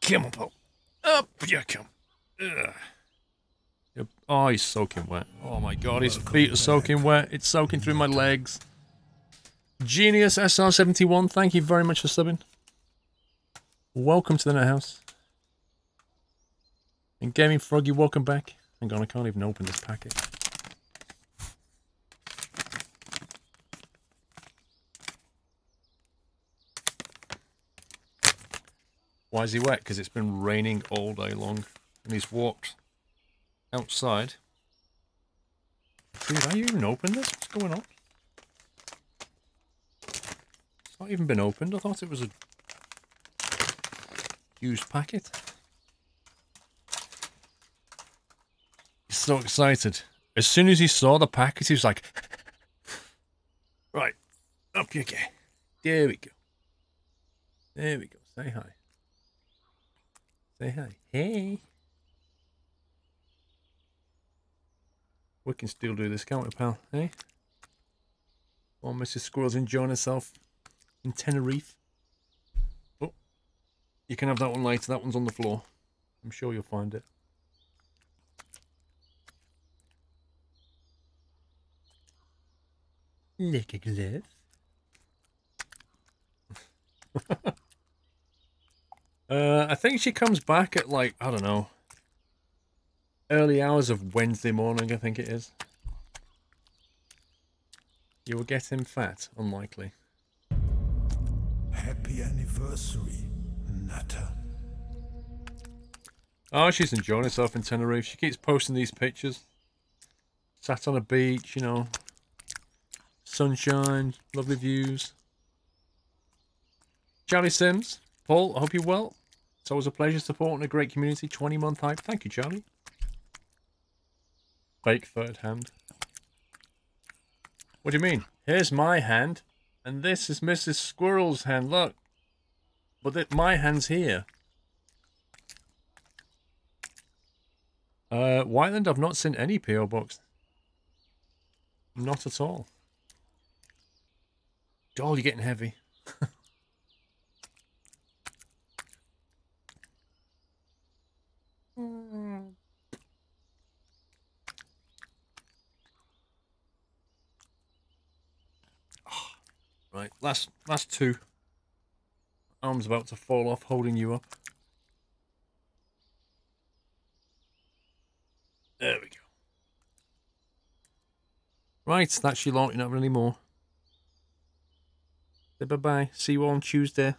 Come on, Paul. Up you come. Ugh. Yep. Oh, he's soaking wet. Oh my god, his feet are soaking wet. It's soaking through my legs. Genius SR71, thank you very much for subbing. Welcome to the Net House. And Gaming Froggy, welcome back. Hang on, I can't even open this packet. Why is he wet? Because it's been raining all day long. And he's walked outside. Dude, have you even opened this? What's going on? It's not even been opened. I thought it was a used packet. He's so excited. As soon as he saw the packet, he was like, right, up you go. There we go. There we go. Say hi. Say hi. Hey. We can still do this, can't we, pal? Hey? While Mrs. Squirrel's enjoying herself in Tenerife. Oh, you can have that one later. That one's on the floor. I'm sure you'll find it. Lick a glove. I think she comes back at, like, I don't know, early hours of Wednesday morning, I think it is. You will get him fat, unlikely. Happy anniversary, Nutter. Oh, she's enjoying herself in Tenerife. She keeps posting these pictures. Sat on a beach, you know. Sunshine, lovely views. Charlie Sims, Paul, I hope you're well. It's always a pleasure supporting a great community. 20-month hype. Thank you, Charlie. Fake third hand. What do you mean? Here's my hand, and this is Mrs. Squirrel's hand. Look. But my hand's here. Whiteland, I've not seen any PO box. Not at all. Joel, you're getting heavy. Right, last two. Arm's about to fall off, holding you up. There we go. Right, that's your lot. You're not having any more. Say bye-bye. See you all on Tuesday.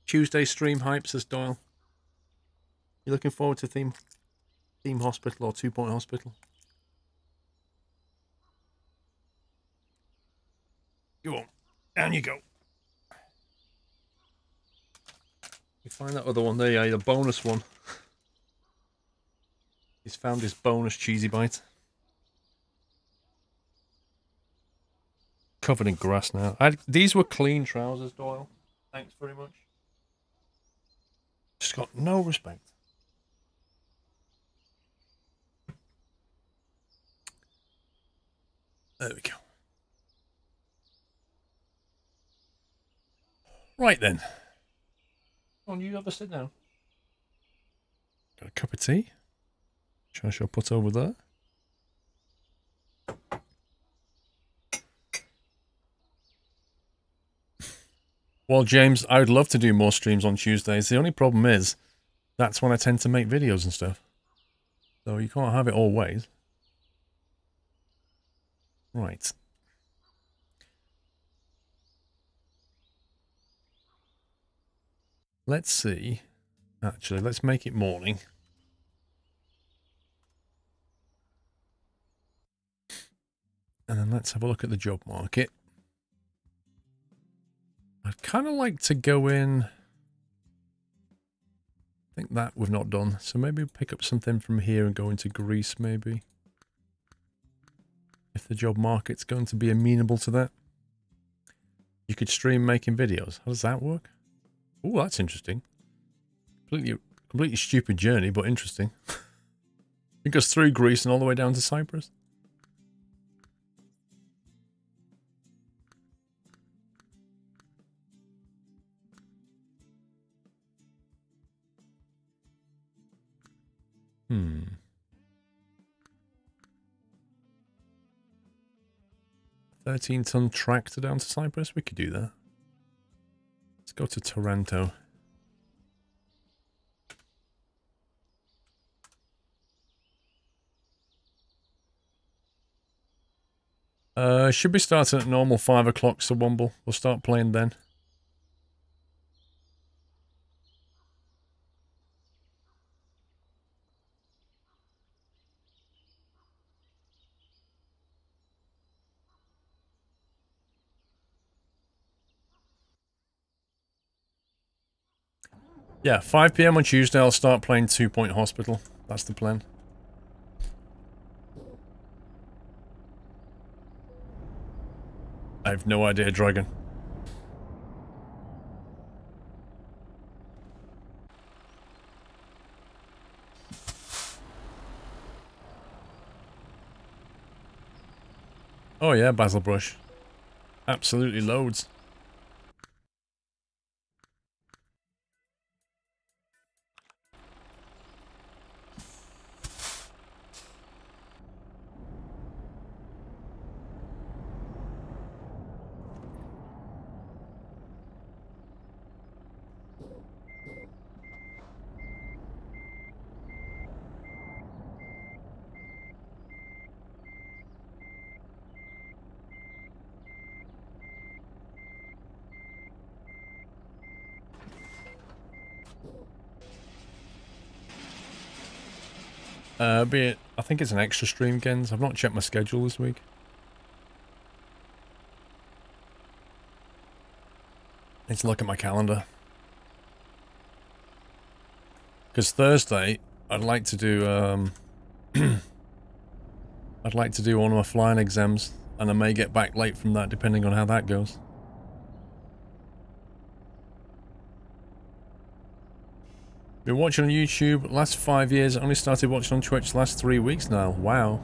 Tuesday stream hype, says Doyle. You looking forward to Theme Hospital or 2 Point Hospital? Go on. Down you go. You find that other one there, yeah, the bonus one. He's found his bonus cheesy bite. Covered in grass now. These were clean trousers, Doyle. Thanks very much. Just got no respect. There we go. Right then. Come on, you have a sit down. Got a cup of tea. Which I shall put over there. Well, James, I would love to do more streams on Tuesdays. The only problem is, that's when I tend to make videos and stuff. So you can't have it all ways. Right. Let's see. Actually, let's make it morning. And then let's have a look at the job market. I'd kind of like to go in. I think that we've not done. So maybe pick up something from here and go into Greece, maybe. If the job market's going to be amenable to that. You could stream making videos. How does that work? Oh, that's interesting. Completely stupid journey, but interesting. It goes through Greece and all the way down to Cyprus. Hmm. 13-ton tractor down to Cyprus? We could do that. Let's go to Toronto. Should be starting at normal 5 o'clock, so Womble. We'll start playing then. Yeah, 5 PM on Tuesday, I'll start playing 2 Point Hospital. That's the plan. I have no idea, Dragon. Oh yeah, Basil Brush. Absolutely loads. I think it's an extra stream, Gens. I've not checked my schedule this week. Need to look at my calendar. Because Thursday, I'd like to do, I'd like to do one of my flying exams, and I may get back late from that, depending on how that goes. Been watching on YouTube last 5 years, only started watching on Twitch last 3 weeks now. Wow.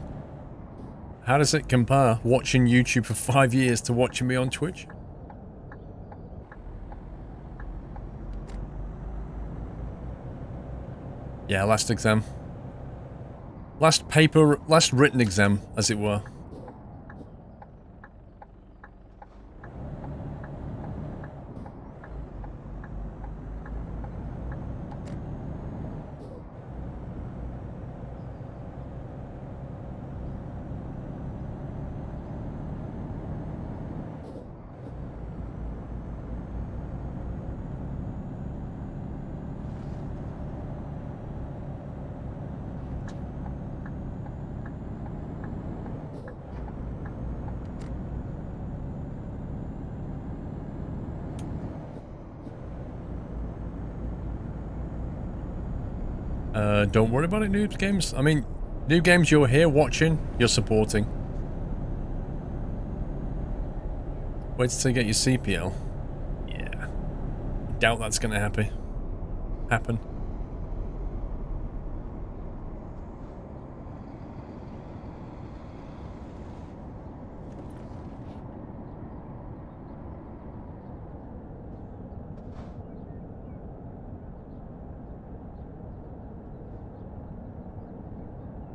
How does it compare, watching YouTube for 5 years to watching me on Twitch? Yeah, last exam. Last written exam, as it were. Don't worry about it, Noobs Games. I mean, Noob Games, you're here watching, you're supporting. Wait till you get your CPL. Yeah. Doubt that's gonna happen.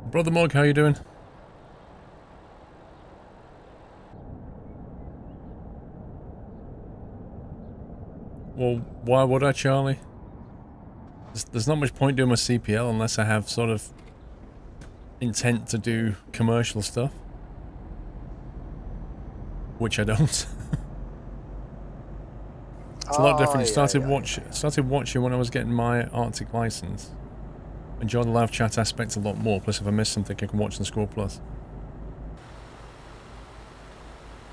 Brother Mog, how you doing? Well, why would I, Charlie? There's not much point doing my CPL unless I have sort of intent to do commercial stuff. Which I don't. It's a lot different. Started watching when I was getting my Arctic license. Enjoy the live chat aspect a lot more, plus if I miss something I can watch on SquirrelPlus.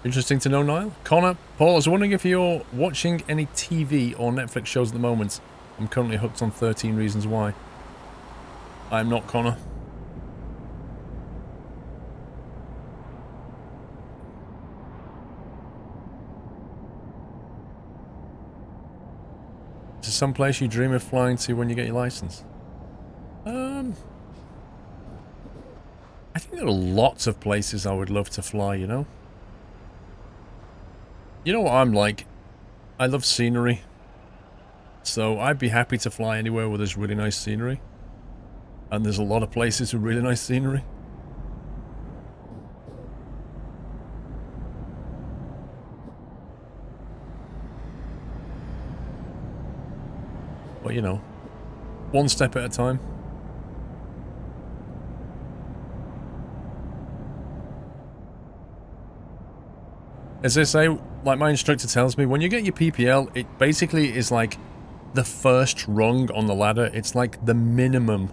Interesting to know, Niall. Connor, Paul, I was wondering if you're watching any TV or Netflix shows at the moment. I'm currently hooked on 13 Reasons Why. I'm not, Connor. Is there some place you dream of flying to when you get your license? I think there are lots of places I would love to fly, you know? You know what I'm like? I love scenery. So I'd be happy to fly anywhere where there's really nice scenery. And there's a lot of places with really nice scenery. But you know, one step at a time. As I say, like my instructor tells me, when you get your PPL, it basically is like the first rung on the ladder. It's like the minimum.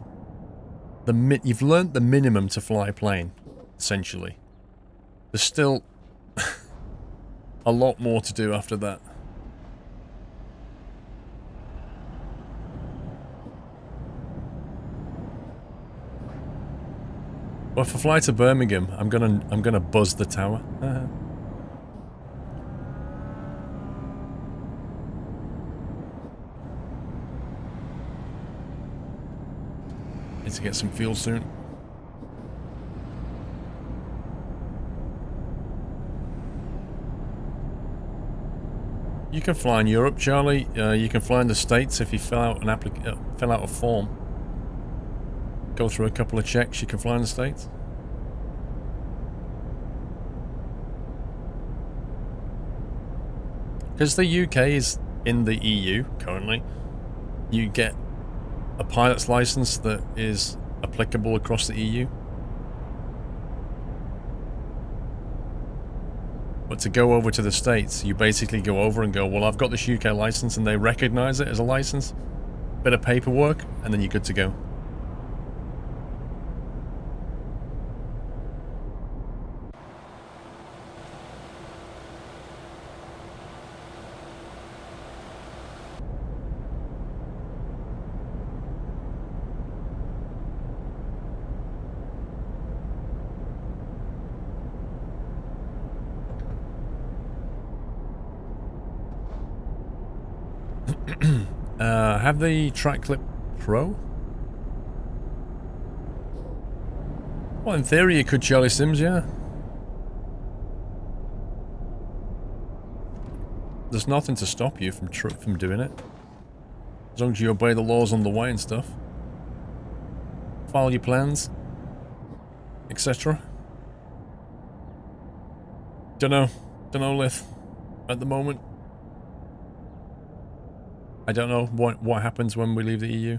You've learnt the minimum to fly a plane, essentially. There's still a lot more to do after that. Well, if I fly to Birmingham, I'm gonna buzz the tower. Need to get some fuel soon. You can fly in Europe, Charlie. You can fly in the States if you fill out a form. Go through a couple of checks. You can fly in the States. Because the UK is in the EU currently, you get a pilot's license that is applicable across the EU. But to go over to the States, you basically go over and go, well, I've got this UK license, and they recognize it as a license, bit of paperwork, and then you're good to go. Have the Track Clip Pro? Well, in theory you could, Charlie Sims, yeah. There's nothing to stop you from doing it. As long as you obey the laws on the way and stuff. File your plans, etc. Dunno, Lith, at the moment. I don't know what happens when we leave the EU.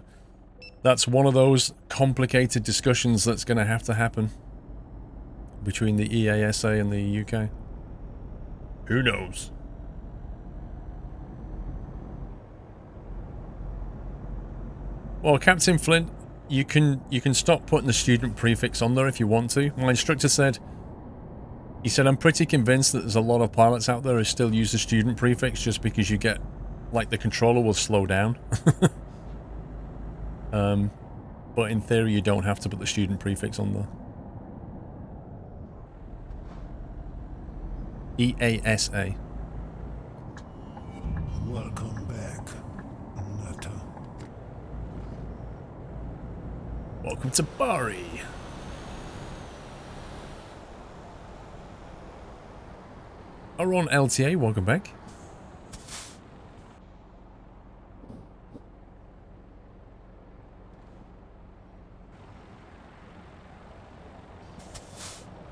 That's one of those complicated discussions that's going to happen between the EASA and the UK. Who knows? Well, Captain Flint, you can stop putting the student prefix on there if you want to. My instructor said, he said, I'm pretty convinced that there's a lot of pilots out there who still use the student prefix just because you get, like, the controller will slow down. But in theory you don't have to put the student prefix on there. EASA. Welcome back, Nutter. Welcome to Bari. Aron LTA, welcome back.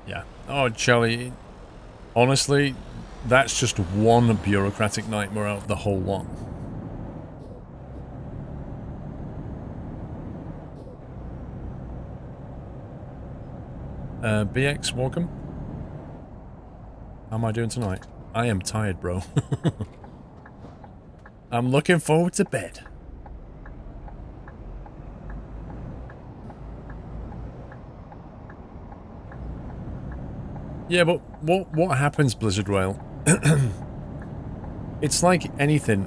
Yeah. Oh, Charlie, honestly, that's just one bureaucratic nightmare out of the whole lot. BX, welcome. How am I doing tonight? I am tired, bro. I'm looking forward to bed. Yeah, but what happens, Blizzard Rail? It's like anything.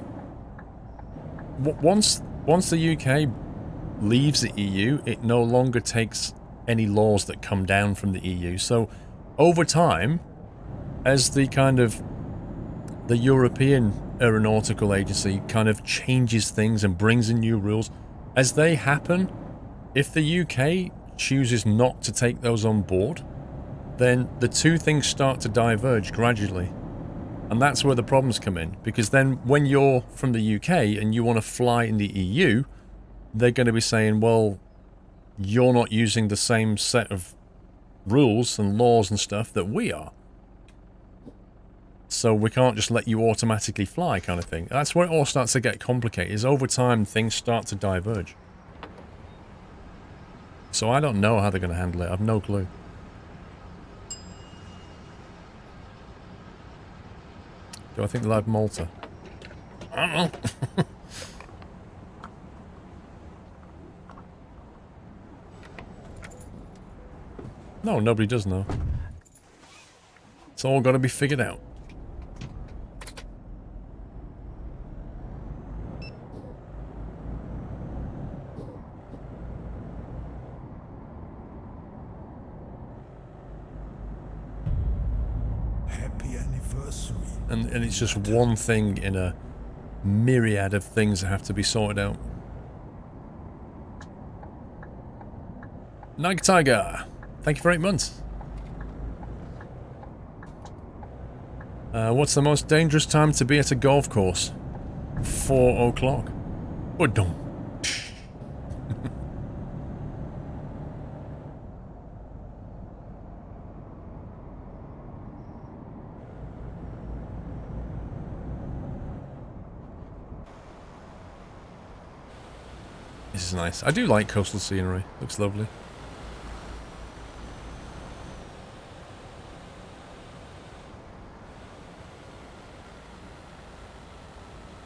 Once the UK leaves the EU, it no longer takes any laws that come down from the EU. So, over time, as the kind of the European Aeronautical Agency kind of changes things and brings in new rules, as they happen, if the UK chooses not to take those on board, then the two things start to diverge gradually. And that's where the problems come in. Because then when you're from the UK and you want to fly in the EU, they're going to be saying, well, you're not using the same set of rules and laws and stuff that we are. So we can't just let you automatically fly kind of thing. That's where it all starts to get complicated, is over time things start to diverge. So I don't know how they're going to handle it. I have no clue. Do I think they'll have Malta? I don't know. No, nobody does know. It's all got to be figured out. Happy anniversary. And it's just one thing in a myriad of things that have to be sorted out. Night Tiger, thank you for 8 months. What's the most dangerous time to be at a golf course? 4 o'clock. Oh, don't. This is nice. I do like coastal scenery. Looks lovely.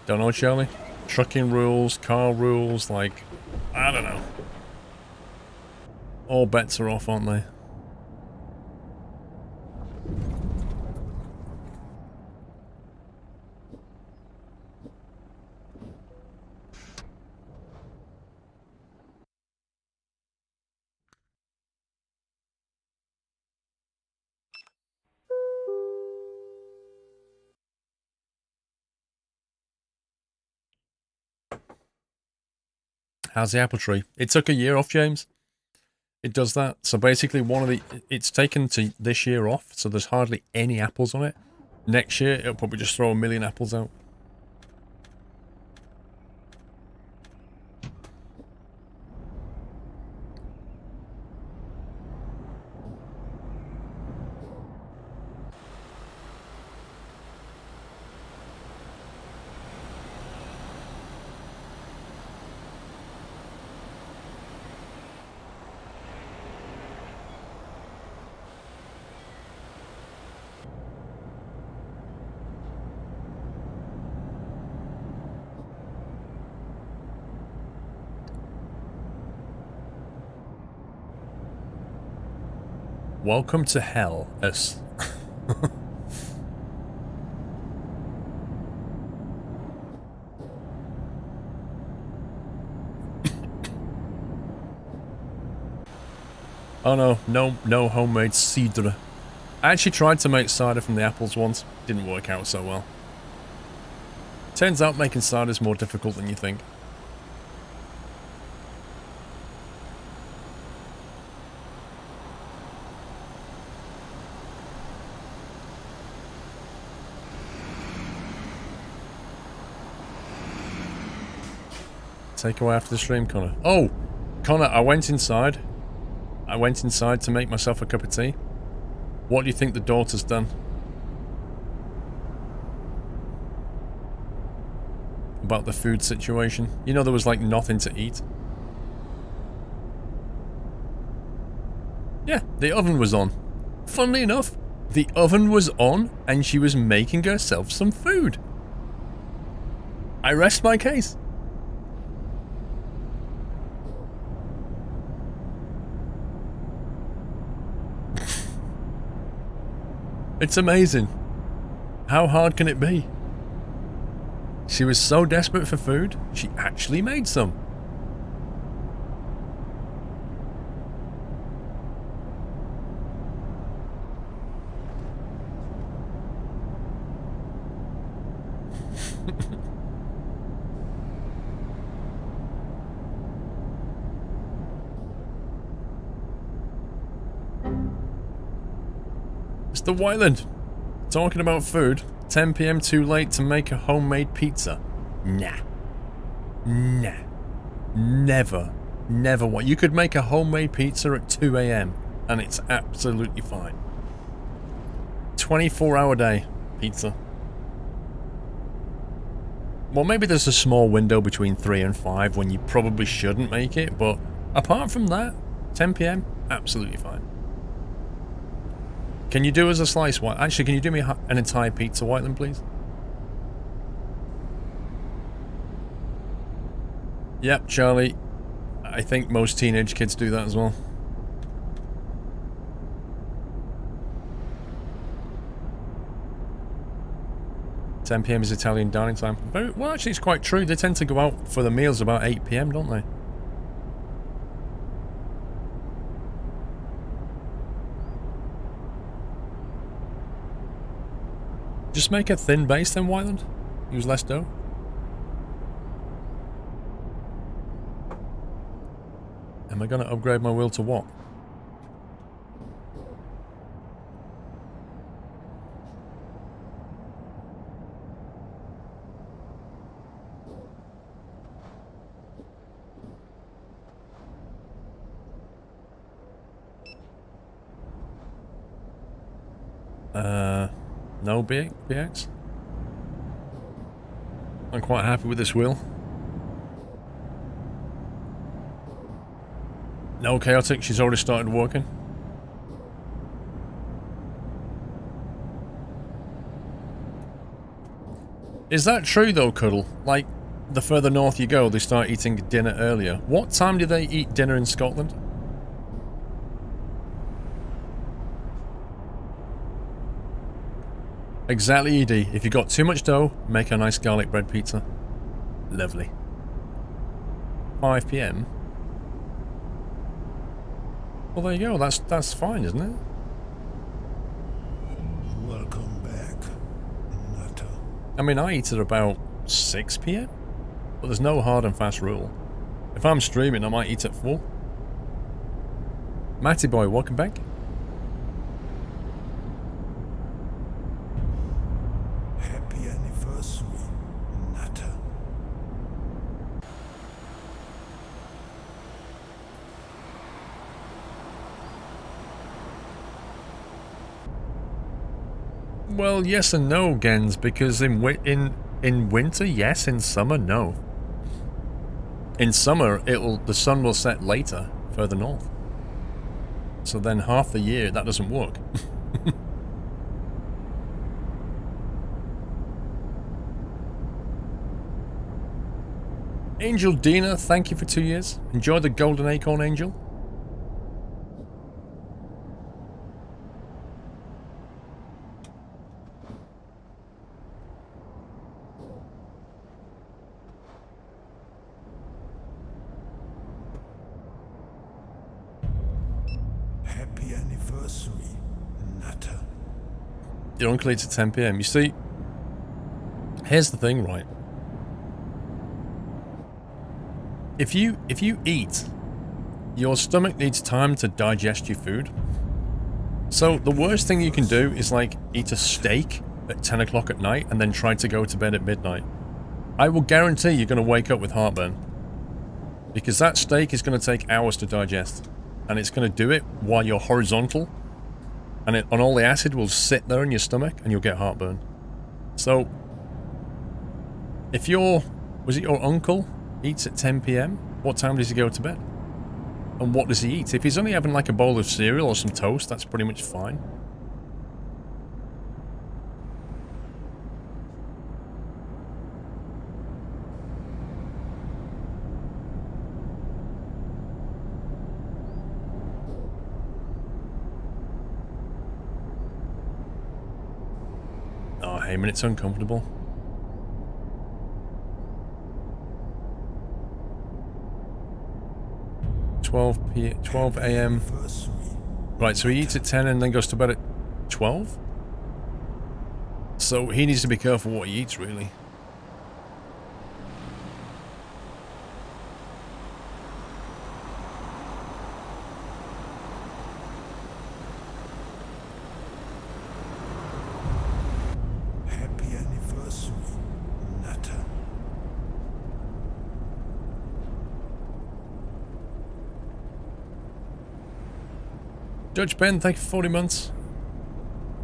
Don't know, Charlie. Trucking rules, car rules, like, I don't know. All bets are off, aren't they? How's the apple tree? It took a year off, James. It does that. So basically it's taken to this year off, so there's hardly any apples on it. Next year, it'll probably just throw 1 million apples out. Welcome to hell, S. Oh no homemade cider. I actually tried to make cider from the apples once. Didn't work out so well. Turns out making cider is more difficult than you think. Take away after the stream, Connor. Oh! Connor, I went inside. I went inside to make myself a cup of tea. What do you think the daughter's done? About the food situation? You know there was like nothing to eat. Yeah, the oven was on. Funnily enough, the oven was on and she was making herself some food. I rest my case. It's amazing. How hard can it be? She was so desperate for food, she actually made some. Mr. Wyland, talking about food, 10 PM too late to make a homemade pizza. Nah. Nah. Never. Never want. You could make a homemade pizza at 2 a.m. and it's absolutely fine. 24-hour day pizza. Well, maybe there's a small window between 3 and 5 when you probably shouldn't make it, but apart from that, 10 p.m, absolutely fine. Can you do as a slice white? Actually, can you do me an entire pizza white then, please? Yep, Charlie. I think most teenage kids do that as well. "10 p.m. is Italian dining time." Very, well, actually, it's quite true. They tend to go out for the meals about 8 p.m, don't they? Just make a thin base then, Wyland. Use less dough. Am I going to upgrade my wheel to what? No BX? I'm quite happy with this wheel. No chaotic, she's already started working. Is that true though, Cuddle? Like, the further north you go, they start eating dinner earlier. What time do they eat dinner in Scotland? Exactly, ED. If you got too much dough, make a nice garlic bread pizza. Lovely. 5 p.m. Well, there you go. That's fine, isn't it? Welcome back, Nutter. I mean, I eat at about 6 p.m, but there's no hard and fast rule. If I'm streaming, I might eat at 4. Matty boy, welcome back. Happy anniversary, Nutter. Well, yes and no, Gens, because in winter, yes. In summer, no. In summer, the sun will set later, further north. So then half the year, that doesn't work. Angel Dina, thank you for 2 years. Enjoy the golden acorn, Angel. Happy anniversary, Nutter. Your uncle eats at 10 p.m. You see, here's the thing, right? If you eat, your stomach needs time to digest your food. So the worst thing you can do is like eat a steak at 10 o'clock at night and then try to go to bed at midnight. I will guarantee you're going to wake up with heartburn. Because that steak is going to take hours to digest. And it's going to do it while you're horizontal. And all the acid will sit there in your stomach and you'll get heartburn. So, if was it your uncle eats at 10 p.m, what time does he go to bed? And what does he eat? If he's only having like a bowl of cereal or some toast, that's pretty much fine. Oh, hey, man, it's uncomfortable. $12 a.m. Right, so he eats at 10 and then goes to bed at 12? So he needs to be careful what he eats, really. Happy anniversary, Nutter. Dutch Ben, thank you for 40 months.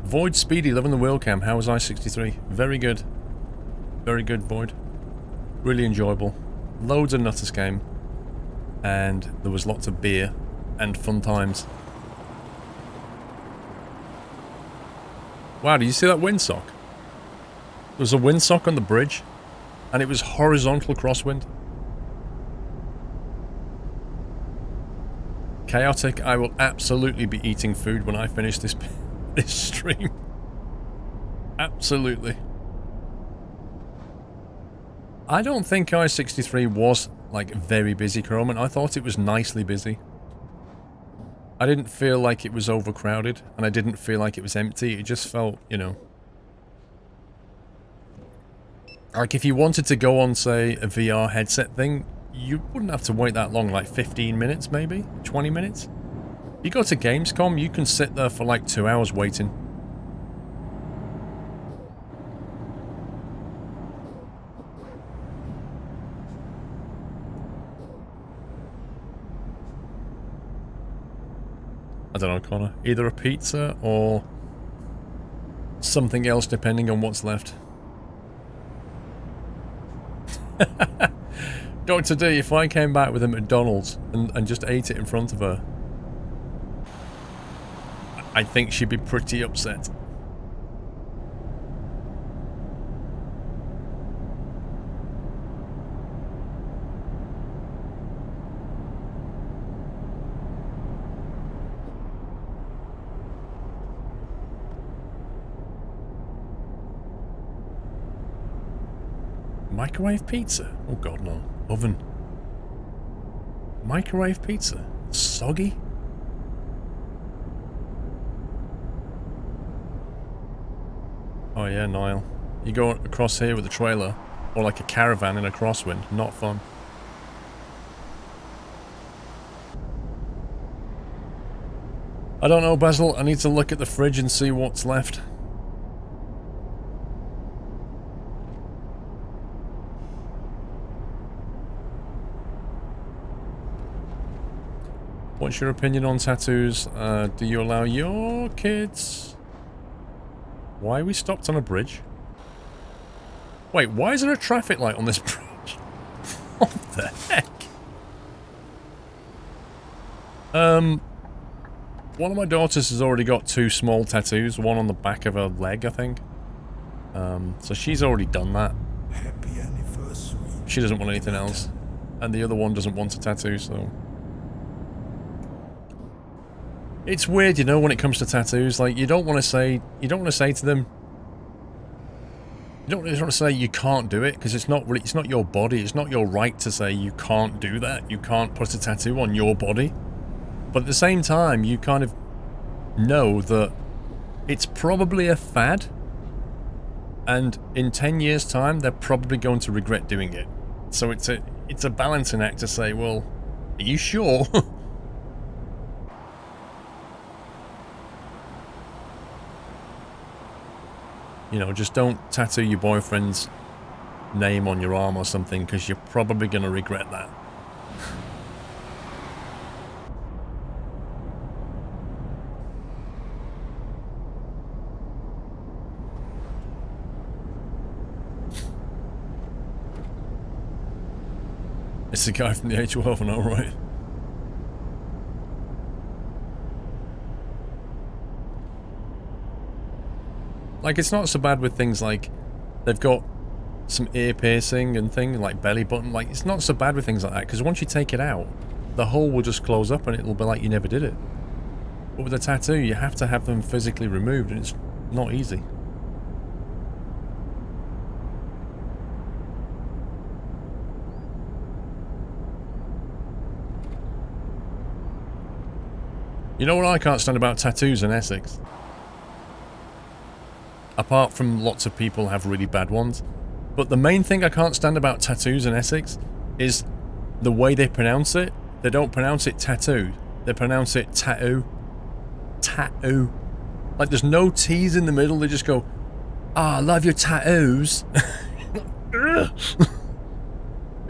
Void Speedy, loving the wheel cam. How was I-63? Very good. Very good, Void. Really enjoyable. Loads of nutters came. And there was lots of beer and fun times. Wow, did you see that windsock? There was a windsock on the bridge, and it was horizontal crosswind. Chaotic, I will absolutely be eating food when I finish this stream. Absolutely. I don't think I-63 was, like, very busy, Croman. I thought it was nicely busy. I didn't feel like it was overcrowded, and I didn't feel like it was empty. It just felt, you know... like, if you wanted to go on, say, a VR headset thing, you wouldn't have to wait that long, like 15 minutes, maybe? 20 minutes? You go to Gamescom, you can sit there for, like, 2 hours waiting. I don't know, Connor. Either a pizza or something else, depending on what's left. Dr. D, if I came back with a McDonald's and just ate it in front of her, I think she'd be pretty upset. Microwave pizza? Oh god, no. Oven. Microwave pizza? Soggy? Oh yeah, Niall. You go across here with a trailer, or like a caravan in a crosswind. Not fun. I don't know, Basil. I need to look at the fridge and see what's left. What's your opinion on tattoos? Do you allow your kids? Why are we stopped on a bridge? Wait, why is there a traffic light on this bridge? What the heck? One of my daughters has already got 2 small tattoos, one on the back of her leg, I think. So she's already done that. Happy anniversary. She doesn't want anything else. And the other one doesn't want a tattoo, so... It's weird, you know, when it comes to tattoos. Like, you don't want to say to them... You don't want to say you can't do it, because it's not really, it's not your body. It's not your right to say you can't do that. You can't put a tattoo on your body. But at the same time, you kind of know that it's probably a fad. And in 10 years' time, they're probably going to regret doing it. So it's a balancing act to say, well, are you sure? You know, just don't tattoo your boyfriend's name on your arm or something, because you're probably going to regret that. It's the guy from the A12, I know, right? Like, it's not so bad with things like they've got some ear piercing and thing, like belly button. Like, it's not so bad with things like that, because once you take it out, the hole will just close up and it'll be like you never did it. But with a tattoo, you have to have them physically removed, and it's not easy. You know what I can't stand about tattoos in Essex? Apart from lots of people have really bad ones. But the main thing I can't stand about tattoos in Essex is the way they pronounce it. They don't pronounce it tattoo. They pronounce it tattoo. Tattoo. Like, there's no T's in the middle. They just go, "Ah, I love your tattoos." It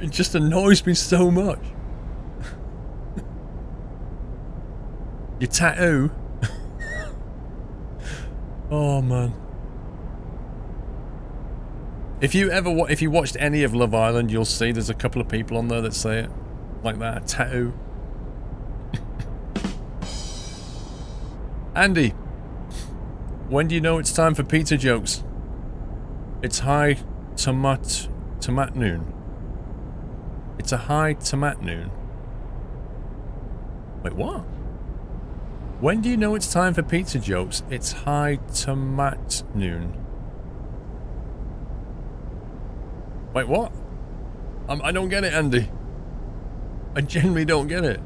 just annoys me so much. Your tattoo. Oh man. If you watched any of Love Island, you'll see there's a couple of people on there that say it like that. A tattoo. Andy, when do you know it's time for pizza jokes? It's high tomat noon. It's a high tomat noon. Wait, what? When do you know it's time for pizza jokes? It's high tomat noon. Wait, what? I don't get it, Andy. I genuinely don't get it.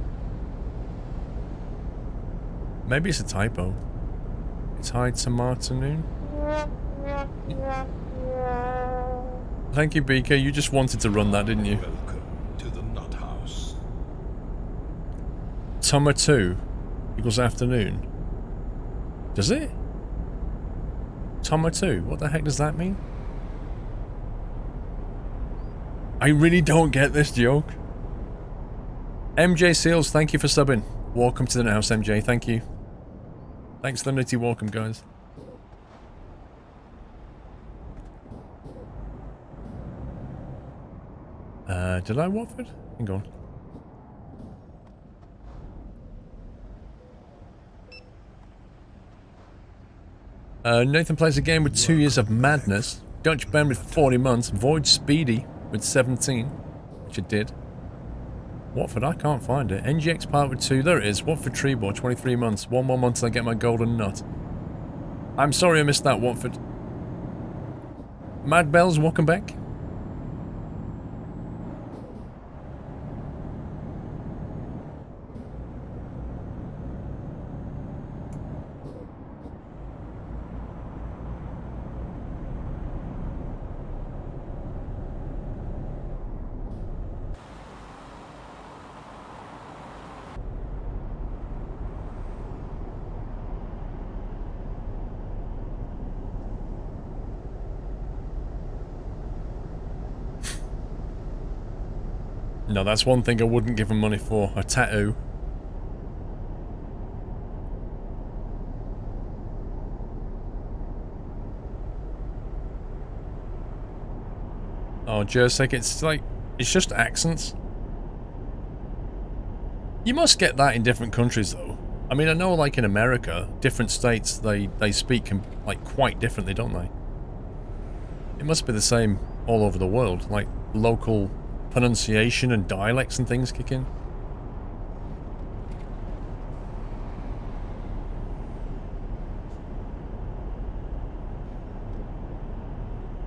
Maybe it's a typo. It's high tomato noon. Thank you, BK. You just wanted to run that, didn't you? Welcome to the Nut House. Tomato equals afternoon. Does it? Tomato. What the heck does that mean? I really don't get this joke. MJ Seals, thank you for subbing. Welcome to the Nut House, MJ. Thank you. Thanks for the nutty welcome, guys. Did I Watford? Hang on. Nathan plays a game with 2 years of madness. Dutch Ben with 40 months. Void Speedy with 17, which it did. Watford, I can't find it. NGX Part with 2, there it is. Watford Treebor, 23 months. 1 more month till I get my golden nut. I'm sorry I missed that, Watford. Mad Bells, welcome back. No, that's one thing I wouldn't give him money for. A tattoo. Oh, Jersey, it's like, it's just accents. You must get that in different countries, though. I mean, I know, like, in America, different states, they speak, like, quite differently, don't they? It must be the same all over the world. Like, local pronunciation and dialects and things kick in.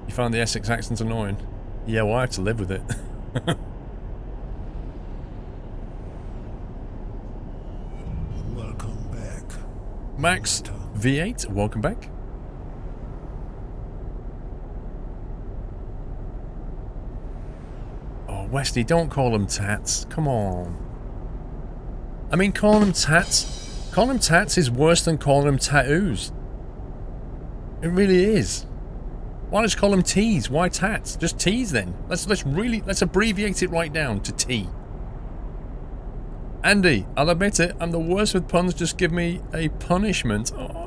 You find the Essex accent annoying? Yeah, well, I have to live with it. Welcome back. Max V8, welcome back. Oh, Westy, don't call them tats. Come on. I mean, calling them tats is worse than calling them tattoos. It really is. Why not just call them T's? Why tats? Just T's then. Let's abbreviate it right down to T. Andy, I'll admit it, I'm the worst with puns, just give me a punishment. Oh.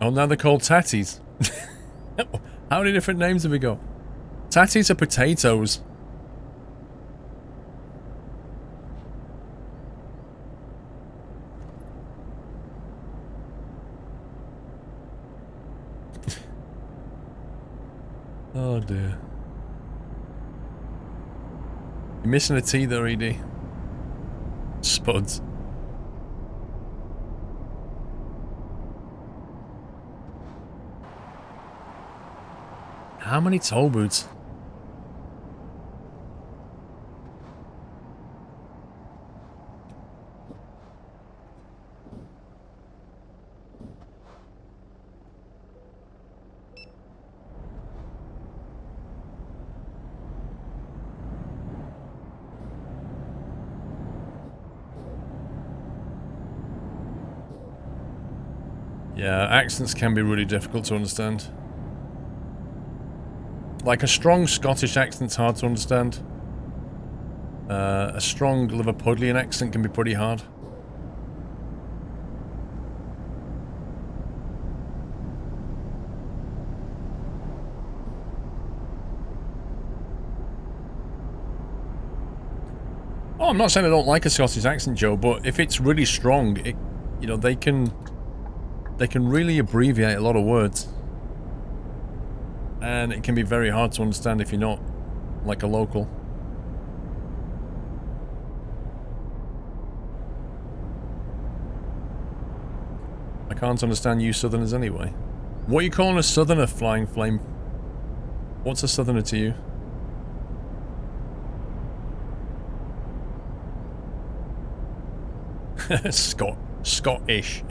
Oh, now they're called tatties. How many different names have we got? Tatties are potatoes. Oh dear. You're missing a T there, ED. Spuds. How many toll booths? Yeah, accents can be really difficult to understand. Like a strong Scottish accent's hard to understand. A strong Liverpudlian accent can be pretty hard. Oh, I'm not saying I don't like a Scottish accent, Joe, but if it's really strong, it, you know, they can really abbreviate a lot of words. And it can be very hard to understand if you're not, like, a local. I can't understand you Southerners anyway. What are you calling a Southerner, Flying Flame? What's a Southerner to you? Scottish.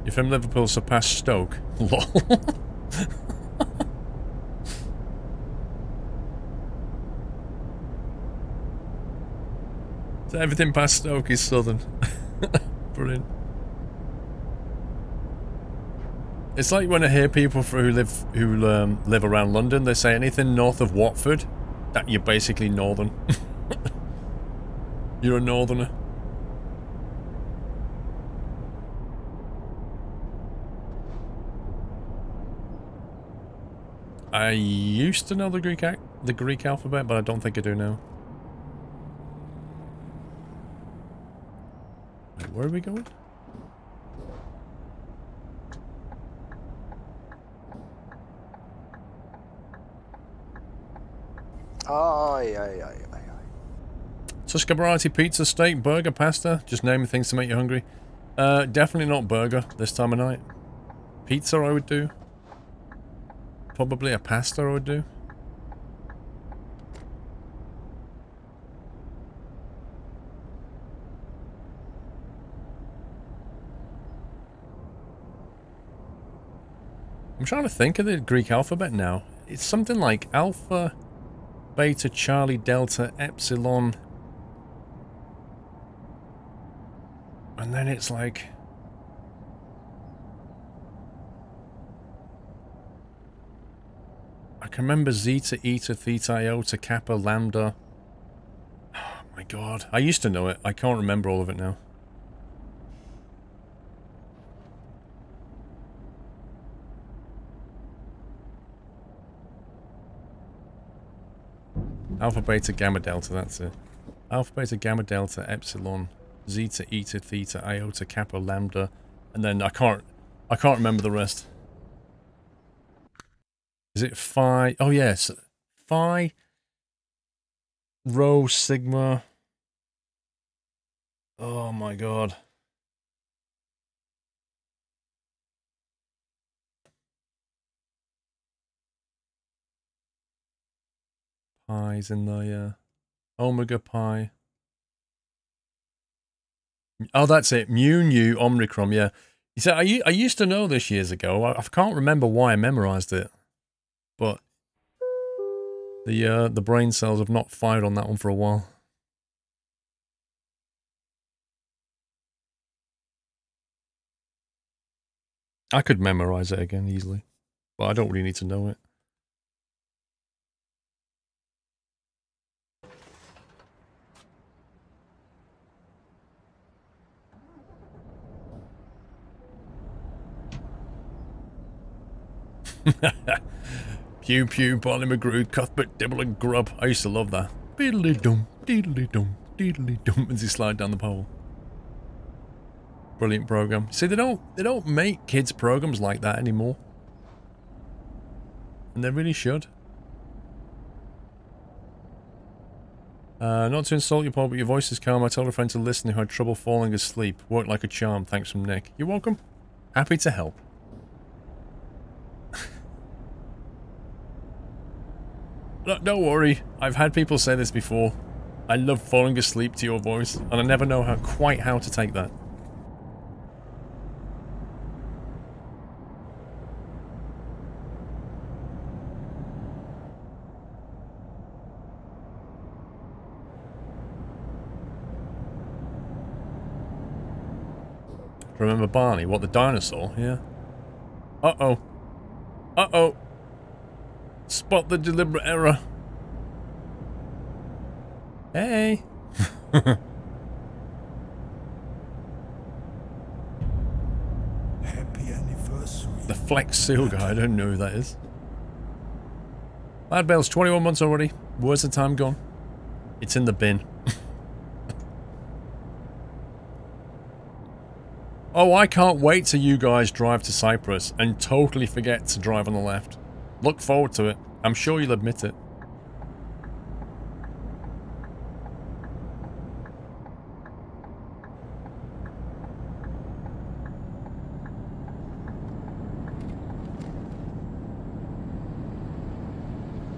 You're from Liverpool, so past Stoke. Lol. So everything past Stoke is southern. Brilliant. It's like when I hear people who live around London, they say anything north of Watford, that you're basically northern. You're a northerner. I used to know the Greek alphabet, but I don't think I do now. Wait, where are we going? Aye, aye, aye, aye, aye. Tuscarabarati pizza, steak, burger, pasta. Just naming things to make you hungry. Definitely not burger this time of night. Pizza I would do. Probably a pasta I would do. I'm trying to think of the Greek alphabet now. It's something like Alpha, Beta, Charlie, Delta, Epsilon. And then it's like... I can remember Zeta, Eta, Theta, Iota, Kappa, Lambda. Oh my god. I used to know it. I can't remember all of it now. Alpha, Beta, Gamma, Delta, that's it. Alpha, Beta, Gamma, Delta, Epsilon, Zeta, Eta, Theta, Iota, Kappa, Lambda. And then I can't remember the rest. Is it Phi? Oh yes. Phi, Rho, Sigma. Oh my god. Pi's in the Omega Pi. Oh, that's it. Mu, Nu, Omicron, yeah. You see, I used to know this years ago. I can't remember why I memorized it. But the brain cells have not fired on that one for a while. I could memorize it again easily, but I don't really need to know it. Pew pew, Barney McGrew, Cuthbert, Dibble and Grub. I used to love that. Diddly dum, diddly dum, diddly dum, as he slide down the pole. Brilliant program. See, they don't make kids programs like that anymore, and they really should. Not to insult you, Paul, but your voice is calm. I told a friend to listen who had trouble falling asleep. Worked like a charm. Thanks from Nick. You're welcome. Happy to help. Look, don't worry. I've had people say this before. I love falling asleep to your voice, and I never know quite how to take that. Remember Barney? What, the dinosaur? Yeah. Uh-oh. Uh-oh. Spot the deliberate error. Hey. Happy anniversary. The Flex Seal guy. I don't know who that is. Lad Bale's 21 months already. Where's the time gone? It's in the bin. Oh, I can't wait till you guys drive to Cyprus and totally forget to drive on the left. Look forward to it. I'm sure you'll admit it.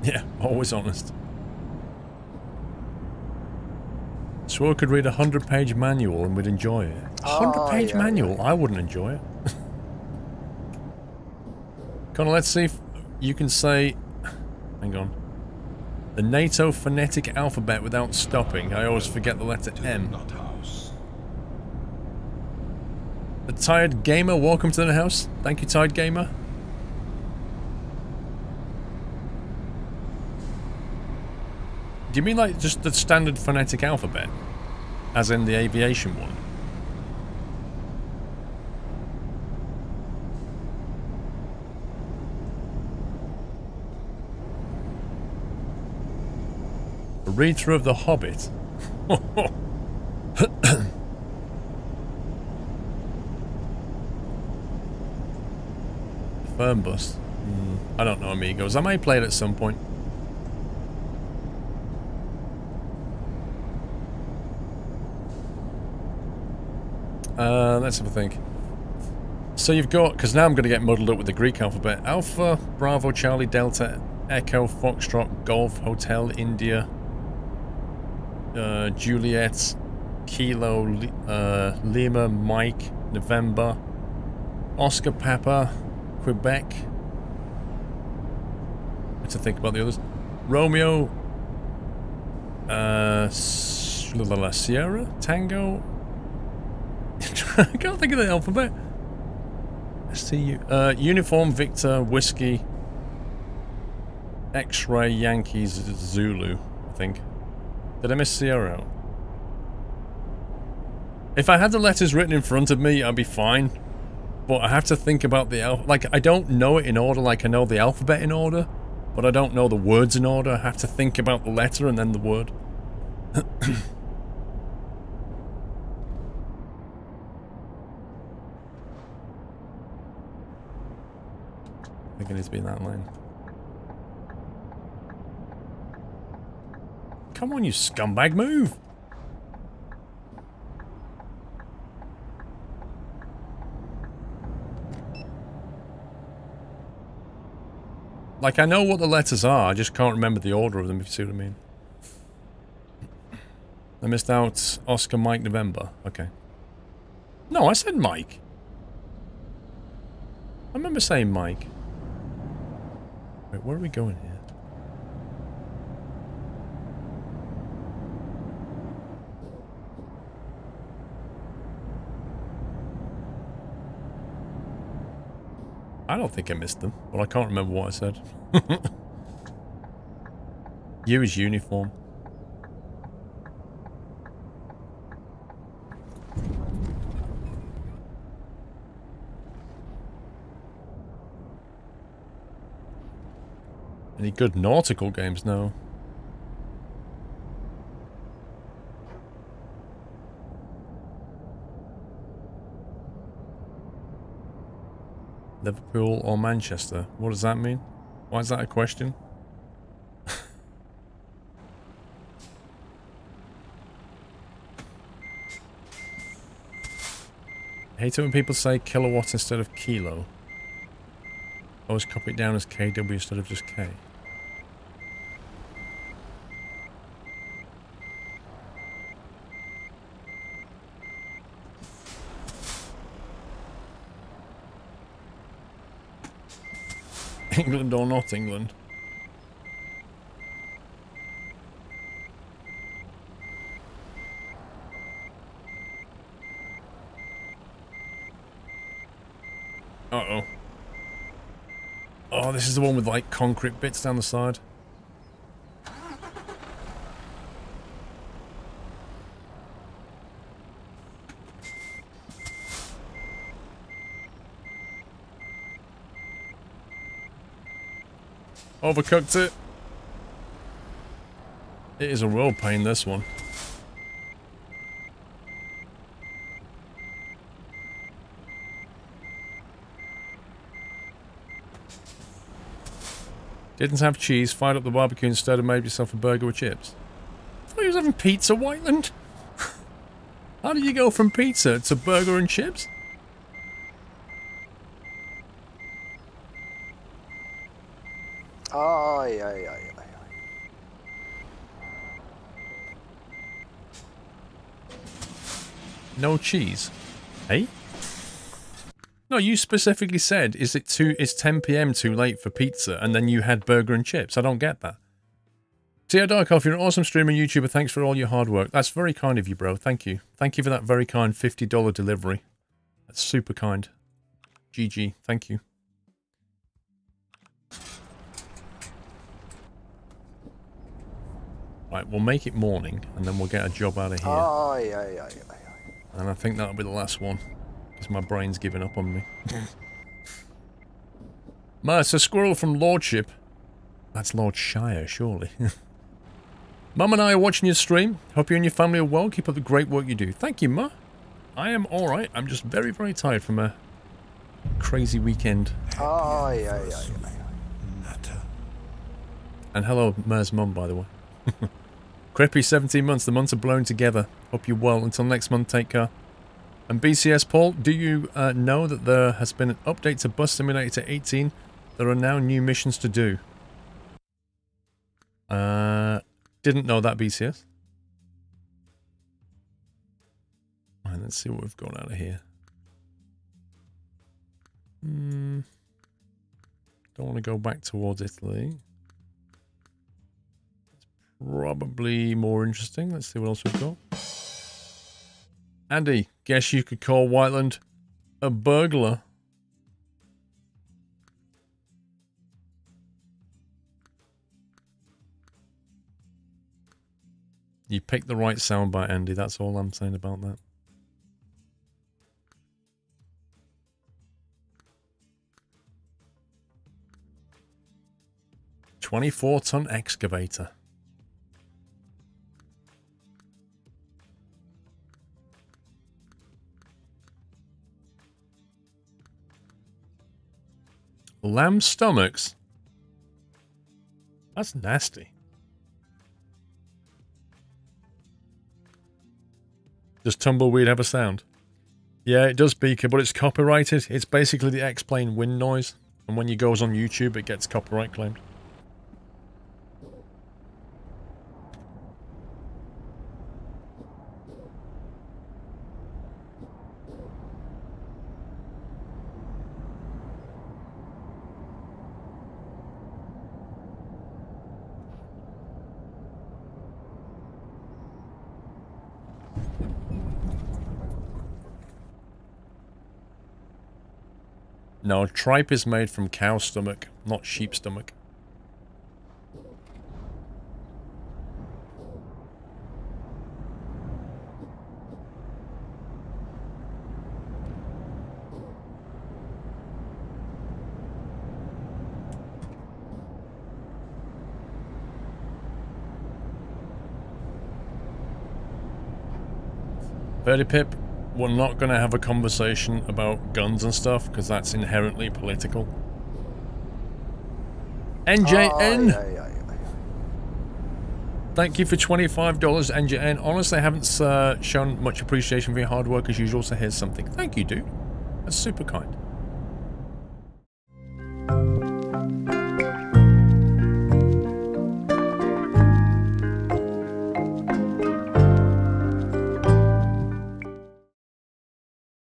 Yeah, always honest. Swirl could read a 100-page manual and would enjoy it. A 100-page manual? Yeah. I wouldn't enjoy it. Connor, let's see if you can say... Hang on. The NATO phonetic alphabet without stopping. I always forget the letter M. The Tired Gamer, welcome to the house. Thank you, Tired Gamer. Do you mean like just the standard phonetic alphabet? As in the aviation one? A read-through of The Hobbit? Fernbus? I don't know, amigos. I may play it at some point. Let's have a think. So you've got, because now I'm going to get muddled up with the Greek alphabet. Alpha, Bravo, Charlie, Delta, Echo, Foxtrot, Golf, Hotel, India, Juliet, Kilo, Lima, Mike, November, Oscar, Papa, Quebec. Let's think about the others. Romeo, Sierra, Tango. I can't think of the alphabet. STU. Uniform, Victor, Whiskey, X-Ray, Yankees, Zulu, I think. Did I miss Sierra out? If I had the letters written in front of me, I'd be fine. But I have to think about the alphabet. Like, I don't know it in order like I know the alphabet in order. But I don't know the words in order. I have to think about the letter and then the word. I think it needs to be in that lane. Come on, you scumbag, move! Like, I know what the letters are, I just can't remember the order of them, if you see what I mean. I missed out Oscar, Mike, November. Okay. No, I said Mike. I remember saying Mike. Wait, where are we going here? I don't think I missed them, but I can't remember what I said. U is uniform. Any good nautical games? No. Liverpool or Manchester? What does that mean? Why is that a question? Hate it when people say kilowatt instead of kilo. Always copy it down as KW instead of just K. England or not England? Uh-oh. Oh, this is the one with, like, concrete bits down the side. Overcooked it. It is a real pain, this one. Didn't have cheese, fired up the barbecue instead and made yourself a burger with chips. I thought you was having pizza, Whiteland. How did you go from pizza to burger and chips? Aye, aye, aye, aye, aye. No cheese. Hey? No, you specifically said, is 10 PM too late for pizza, and then you had burger and chips. I don't get that. Tia Darkoff, you're an awesome streamer and YouTuber. Thanks for all your hard work. That's very kind of you, bro. Thank you. Thank you for that very kind $50 delivery. That's super kind. GG. Thank you. Right, we'll make it morning, and then we'll get a job out of here. Aye, aye, aye, aye, aye. And I think that'll be the last one. Because my brain's giving up on me. Ma, it's a squirrel from Lordship. That's Lord Shire, surely. Mum and I are watching your stream. Hope you and your family are well. Keep up the great work you do. Thank you, Ma. I am alright. I'm just very, very tired from a crazy weekend. Aye, aye, aye, aye. And hello, Ma's mum, by the way. Creepy, 17 months. The months are blown together. Hope you're well. Until next month, take care. And BCS Paul, do you know that there has been an update to Bus Simulator 18? There are now new missions to do. Didn't know that, BCS. Alright, let's see what we've got out of here. Don't want to go back towards Italy. Probably more interesting. Let's see what else we've got. Andy, guess you could call Whiteland a burglar. You picked the right soundbite, Andy. That's all I'm saying about that. $24-ton excavator. Lamb stomachs? That's nasty. Does tumbleweed have a sound? Yeah, it does, Beaker, but it's copyrighted. It's basically the X-Plane wind noise. And when it goes on YouTube, it gets copyright claimed. No, tripe is made from cow stomach, not sheep stomach. Verdi Pip, we're not going to have a conversation about guns and stuff, because that's inherently political. NJN! Thank you for $25, NJN. Honestly, I haven't shown much appreciation for your hard work as usual, so here's something. Thank you, dude. That's super kind.